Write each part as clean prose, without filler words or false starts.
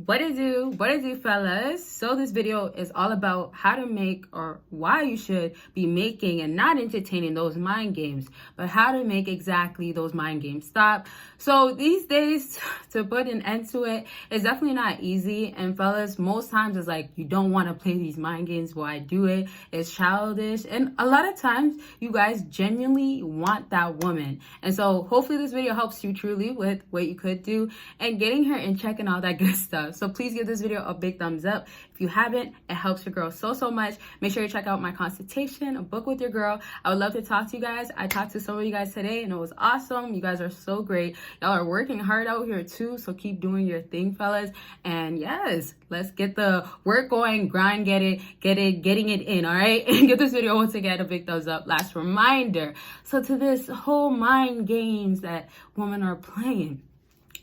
What it do, fellas? So this video is all about how to make, or why you should be making and not entertaining those mind games, but how to make exactly those mind games stop. So these days, to put an end to it, it's definitely not easy. And fellas, most times it's like, you don't want to play these mind games, but I do it. It's childish. And a lot of times you guys genuinely want that woman. And so hopefully this video helps you truly with what you could do and getting her in check and all that good stuff. So please give this video a big thumbs up. If you haven't, it helps your girl so much. Make sure you check out my consultation, a book with your girl. I would love to talk to you guys. I talked to some of you guys today and it was awesome. You guys are so great. Y'all are working hard out here too. So keep doing your thing, fellas. And yes, let's get the work going, grind, getting it in, all right? And give this video once again a big thumbs up. Last reminder. So to this whole mind games that women are playing,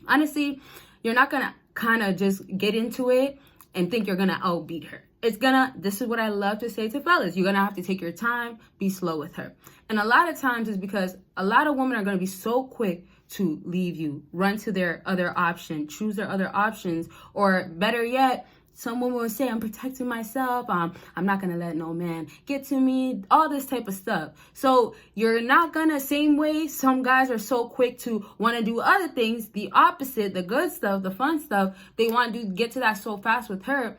honestly, you're not gonna kind of just get into it and think you're gonna outbeat her. This is what I love to say to fellas. You're gonna have to take your time, be slow with her. And a lot of times it's because a lot of women are gonna be so quick to leave you, run to their other option, choose their other options, or better yet, some women will say, I'm protecting myself. I'm not going to let no man get to me, all this type of stuff. So you're not going to, same way some guys are so quick to want to do other things, the opposite, the good stuff, the fun stuff, they want to get to that so fast with her.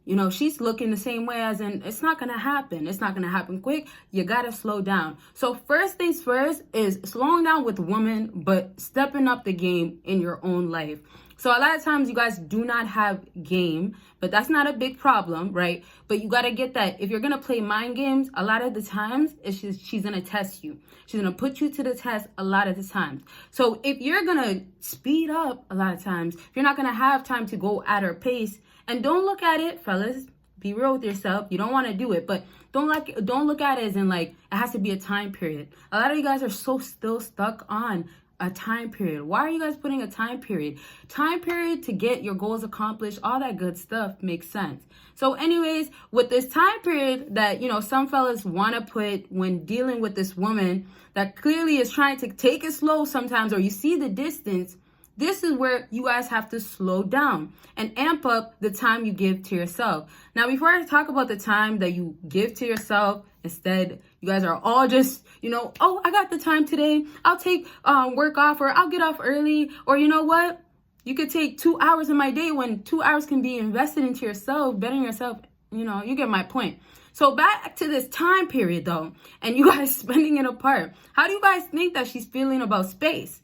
You know, she's looking the same way as in, it's not going to happen. It's not going to happen quick. You got to slow down. So first things first is slowing down with women, but stepping up the game in your own life. So a lot of times you guys do not have game, but that's not a big problem, right? But you got to get that. If you're going to play mind games, a lot of the times she's going to test you. She's going to put you to the test a lot of the times. So if you're going to speed up a lot of times, if you're not going to have time to go at her pace, and don't look at it, fellas, be real with yourself. You don't want to do it, but don't look at it as in like it has to be a time period. A lot of you guys are so still stuck on a time period. Why are you guys putting a time period? Time period to get your goals accomplished, all that good stuff makes sense. So anyways, with this time period that, you know, some fellas want to put when dealing with this woman that clearly is trying to take it slow sometimes, or you see the distance, this is where you guys have to slow down and amp up the time you give to yourself. Now, before I talk about the time that you give to yourself, instead, you guys are all just, you know, oh, I got the time today. I'll take work off, or I'll get off early. Or you know what? You could take 2 hours of my day when 2 hours can be invested into yourself, bettering yourself. You know, you get my point. So back to this time period, though, and you guys spending it apart. How do you guys think that she's feeling about space?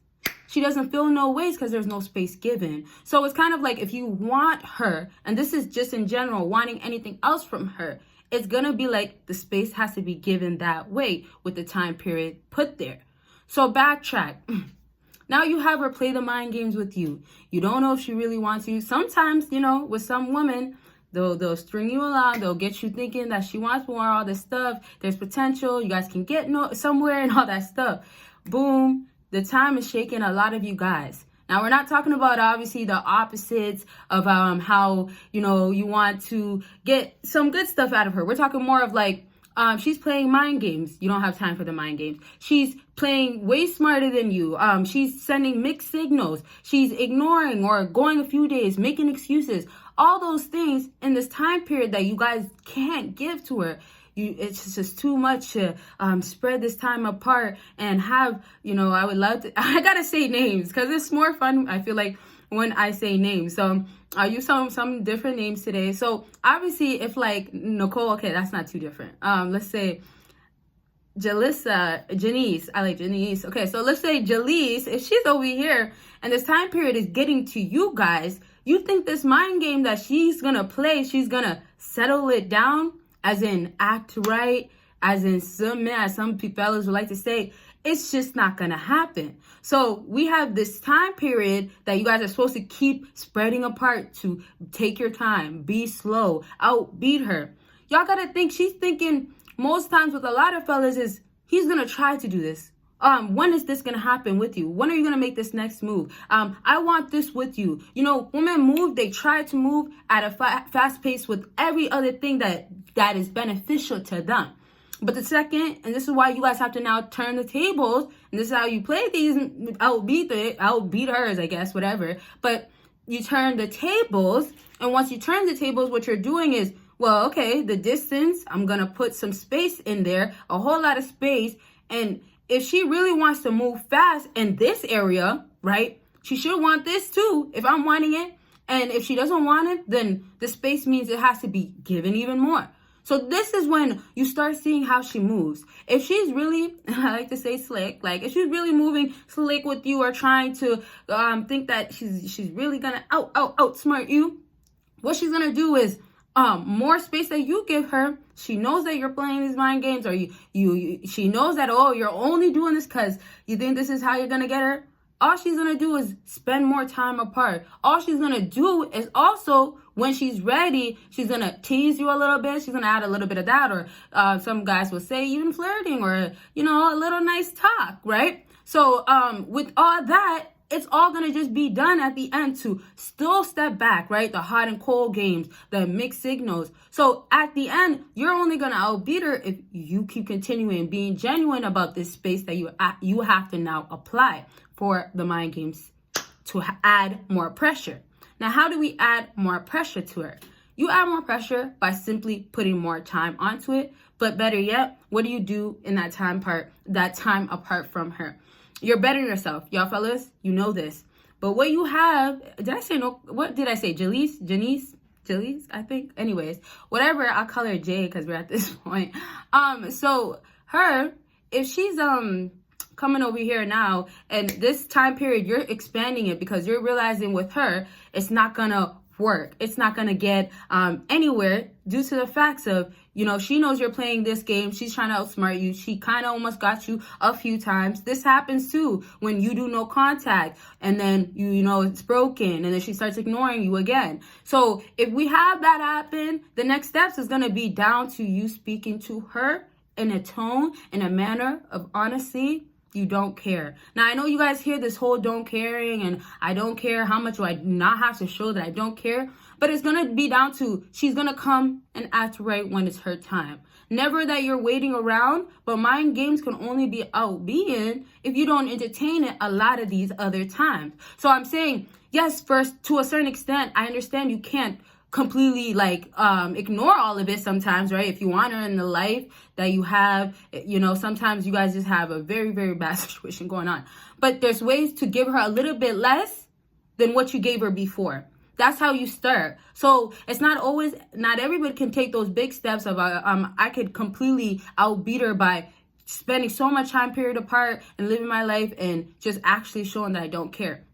She doesn't feel no ways because there's no space given. So it's kind of like if you want her, and this is just in general, wanting anything else from her, it's going to be like the space has to be given that way with the time period put there. So backtrack. Now you have her play the mind games with you. You don't know if she really wants you. Sometimes, you know, with some women, they'll string you along. They'll get you thinking that she wants more, all this stuff. There's potential. You guys can get somewhere and all that stuff. Boom. The time is shaking a lot of you guys. Now, we're not talking about, obviously, the opposites of how, you know, you want to get some good stuff out of her. We're talking more of like, she's playing mind games. You don't have time for the mind games. She's playing way smarter than you. She's sending mixed signals. She's ignoring or going a few days, making excuses. All those things in this time period that you guys can't give to her. It's just too much to spread this time apart and have, you know, I would love to, I gotta say names because it's more fun, I feel like, when I say names. So I'll use some different names today. So obviously if like Nicole, okay, that's not too different. Let's say Janice, I like Janice. Okay, so let's say Jalise, if she's over here and this time period is getting to you guys, you think this mind game that she's gonna play, she's gonna settle it down, as in act right, as in submit, as some fellas would like to say, it's just not gonna happen. So we have this time period that you guys are supposed to keep spreading apart to take your time, be slow, outbeat her. Y'all gotta think, she's thinking most times with a lot of fellas is, he's gonna try to do this. When is this going to happen with you? When are you going to make this next move? I want this with you. You know, women move, they try to move at a fast pace with every other thing that is beneficial to them. But the second, and this is why you guys have to now turn the tables, and this is how you play these, outbeat hers, I guess, whatever. But you turn the tables. And once you turn the tables, what you're doing is, well, okay, the distance, I'm going to put some space in there, a whole lot of space. And if she really wants to move fast in this area, right, she should want this too, if I'm wanting it. And if she doesn't want it, then the space means it has to be given even more. So this is when you start seeing how she moves. If she's really, I like to say slick, like if she's really moving slick with you or trying to think that she's really gonna outsmart you, what she's gonna do is more space that you give her. She knows that you're playing these mind games, or she knows that, oh, you're only doing this because you think this is how you're gonna get her. All she's going to do is spend more time apart. All she's going to do is also, when she's ready, she's going to tease you a little bit. She's going to add a little bit of that, or some guys will say even flirting, or, you know, a little nice talk, right? So with all that, it's all going to just be done at the end to still step back, right? The hot and cold games, the mixed signals. So at the end, you're only going to outbeat her if you keep continuing being genuine about this space that you have to now apply for the mind games to add more pressure. Now, how do we add more pressure to her? You add more pressure by simply putting more time onto it. But better yet, what do you do in that time apart from her? You're bettering yourself. Y'all fellas, you know this. But what you have, what did I say? Janice, I think. Anyways, whatever, I'll call her Jay because we're at this point. So her, if she's coming over here now, and this time period, you're expanding it because you're realizing with her, it's not gonna work. It's not gonna get anywhere due to the facts of, you know, she knows you're playing this game. She's trying to outsmart you. She kind of almost got you a few times. This happens too when you do no contact, and then you know it's broken, and then she starts ignoring you again. So if we have that happen, the next steps is gonna be down to you speaking to her in a tone, in a manner of honesty. You don't care. Now, I know you guys hear this whole don't caring, and I don't care. How much do I not have to show that I don't care? But it's going to be down to, she's going to come and act right when it's her time. Never that you're waiting around, but mind games can only be outbeaten if you don't entertain it a lot of these other times. So I'm saying, yes, first, to a certain extent, I understand you can't completely ignore all of it sometimes, right? If you want her in the life that you have, you know, sometimes you guys just have a very, very bad situation going on. But there's ways to give her a little bit less than what you gave her before. That's how you start. So it's not everybody can take those big steps of, I could completely outbeat her by spending so much time period apart and living my life and just actually showing that I don't care.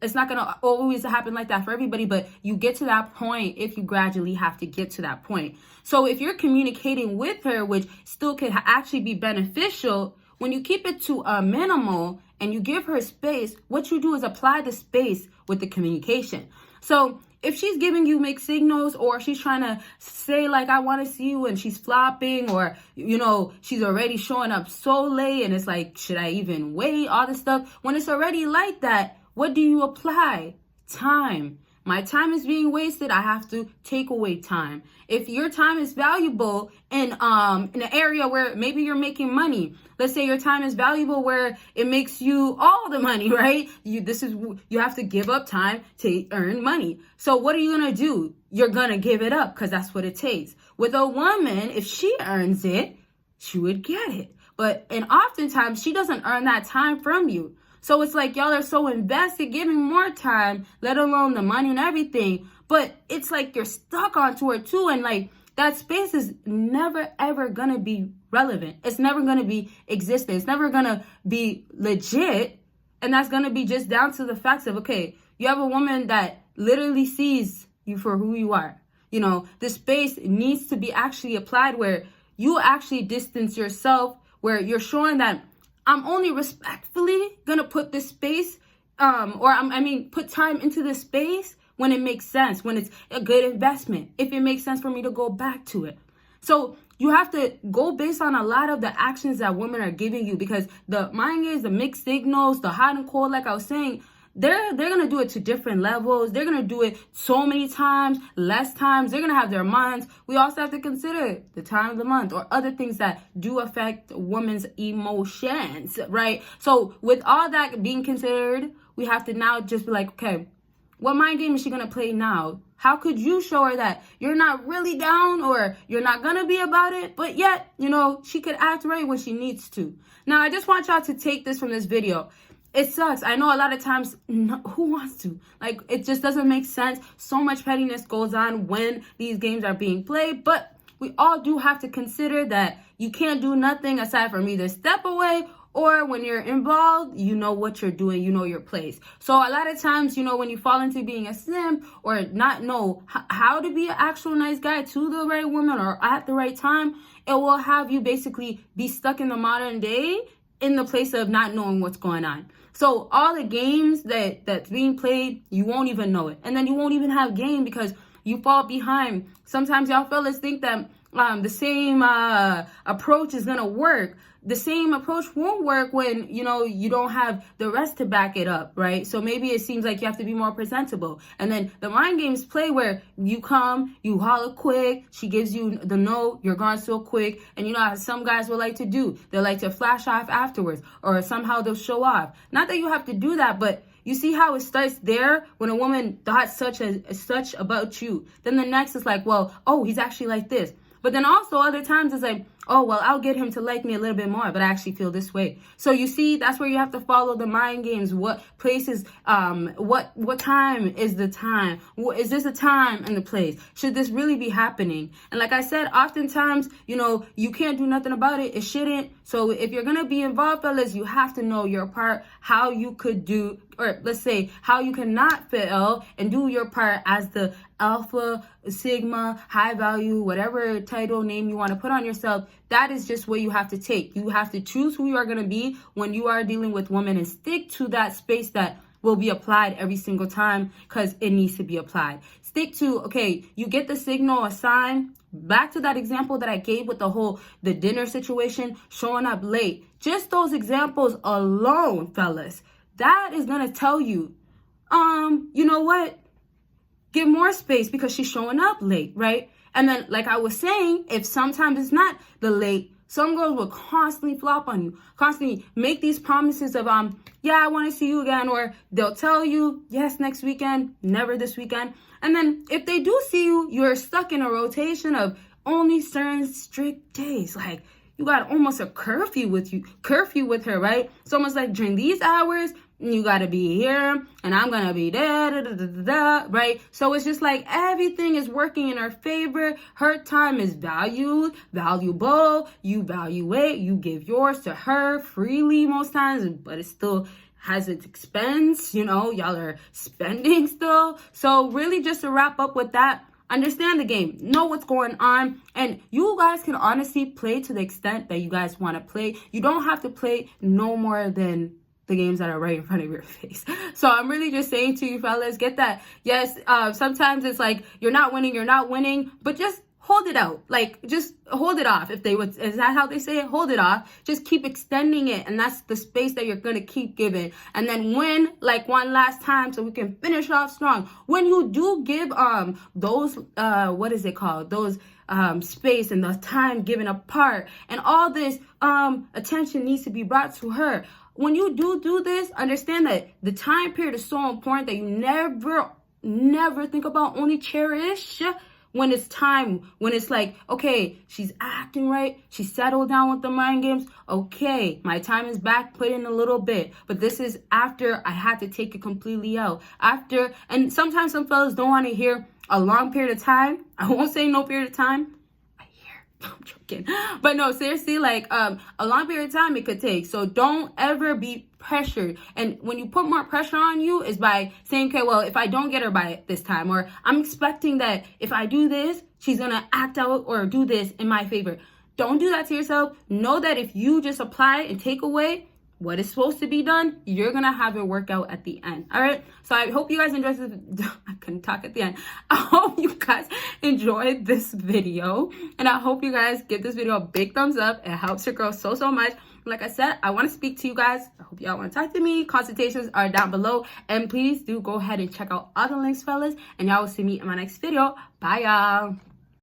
It's not going to always happen like that for everybody, but you get to that point if you gradually have to get to that point. So if you're communicating with her, which still can actually be beneficial, when you keep it to a minimal and you give her space, what you do is apply the space with the communication. So if she's giving you mixed signals, or she's trying to say like, I want to see you, and she's flopping, or, you know, she's already showing up so late and it's like, should I even wait? All this stuff. When it's already like that, what do you apply? Time. My time is being wasted. I have to take away time. If your time is valuable in an area where maybe you're making money, let's say your time is valuable where it makes you all the money, right? You have to give up time to earn money. So what are you gonna do? You're gonna give it up because that's what it takes. With a woman, if she earns it, she would get it. And oftentimes she doesn't earn that time from you. So it's like y'all are so invested giving more time, let alone the money and everything. But it's like you're stuck onto her too. And like that space is never, ever going to be relevant. It's never going to be existent. It's never going to be legit. And that's going to be just down to the facts of, okay, you have a woman that literally sees you for who you are. You know, the space needs to be actually applied where you actually distance yourself, where you're showing that I'm only respectfully gonna put this space, put time into this space when it makes sense, when it's a good investment, if it makes sense for me to go back to it. So you have to go based on a lot of the actions that women are giving you, because the mind games, the mixed signals, the hot and cold, like I was saying, they're gonna do it to different levels. They're gonna do it so many times, less times. They're gonna have their minds. We also have to consider the time of the month or other things that do affect women's emotions, right? So with all that being considered, we have to now just be like, okay, what mind game is she gonna play now? How could you show her that you're not really down or you're not gonna be about it, but yet, you know, she could act right when she needs to? Now, I just want y'all to take this from this video. It sucks. I know a lot of times, who wants to? Like, it just doesn't make sense. So much pettiness goes on when these games are being played, but we all do have to consider that you can't do nothing aside from either step away, or when you're involved, you know what you're doing, you know your place. So a lot of times, you know, when you fall into being a simp or not know how to be an actual nice guy to the right woman or at the right time, it will have you basically be stuck in the modern day in the place of not knowing what's going on. So all the games that's being played, you won't even know it. And then you won't even have game because you fall behind. Sometimes y'all fellas think that the same approach is gonna work. The same approach won't work when, you know, you don't have the rest to back it up, right? So maybe it seems like you have to be more presentable. And then the mind games play where you come, you holler quick, she gives you the no, you're gone so quick. And you know how some guys will like to do? They like to flash off afterwards, or somehow they'll show off. Not that you have to do that, but you see how it starts there when a woman thought such about you. Then the next is like, well, oh, he's actually like this. But then also other times it's like, oh, well, I'll get him to like me a little bit more, but I actually feel this way. So you see, that's where you have to follow the mind games. What places, what time is the time? Is this a time and the place? Should this really be happening? And like I said, oftentimes, you know, you can't do nothing about it. It shouldn't. So if you're going to be involved, fellas, you have to know your part, how you could do, or let's say how you cannot fail and do your part as the alpha, sigma, high value, whatever title name you want to put on yourself. That is just what you have to take. You have to choose who you are going to be when you are dealing with women and stick to that space that will be applied every single time because it needs to be applied. Stick to, okay, you get the signal, a sign. Back to that example that I gave with the dinner situation, showing up late. Just those examples alone, fellas, that is going to tell you, you know what? Give more space because she's showing up late, right? And then, like I was saying, if sometimes it's not the late, some girls will constantly flop on you, constantly make these promises of, yeah, I want to see you again. Or they'll tell you, yes, next weekend, never this weekend. And then if they do see you, you're stuck in a rotation of only certain strict days. Like, you got almost a curfew with her, right? So almost like during these hours, you got to be here and I'm going to be there, right? So it's just like everything is working in her favor. Her time is valuable. You value it. You give yours to her freely most times, but it still has its expense. You know, y'all are spending still. So really just to wrap up with that, understand the game, know what's going on, and you guys can honestly play to the extent that you guys want to play. You don't have to play no more than the games that are right in front of your face. So I'm really just saying to you fellas, get that. Yes, sometimes it's like you're not winning, but just hold it out. Like, just hold it off. If they would, is that how they say it? Hold it off. Just keep extending it. And that's the space that you're going to keep giving. And then when, like one last time, so we can finish off strong. When you do give, those, what is it called? Those, space and the time given apart and all this, attention needs to be brought to her. When you do this, understand that the time period is so important that you never think about, only cherish when it's time, when it's like, okay, she's acting right, she's settled down with the mind games, okay, my time is back, put in a little bit, but this is after I had to take it completely out. After, and sometimes some fellas don't want to hear a long period of time. I won't say no period of time. I'm joking. But no, seriously, like a long period of time it could take. So don't ever be pressured. And when you put more pressure on you is by saying, okay, well, if I don't get her by this time, or I'm expecting that if I do this, she's going to act out or do this in my favor. Don't do that to yourself. Know that if you just apply and take away what is supposed to be done, you're going to have it work out at the end. All right. So I hope you guys enjoyed this. I couldn't talk at the end. I hope you guys enjoyed this video. And I hope you guys give this video a big thumbs up. It helps your girl so much. Like I said, I want to speak to you guys. I hope y'all want to talk to me. Consultations are down below. And please do go ahead and check out all the links, fellas. And y'all will see me in my next video. Bye, y'all.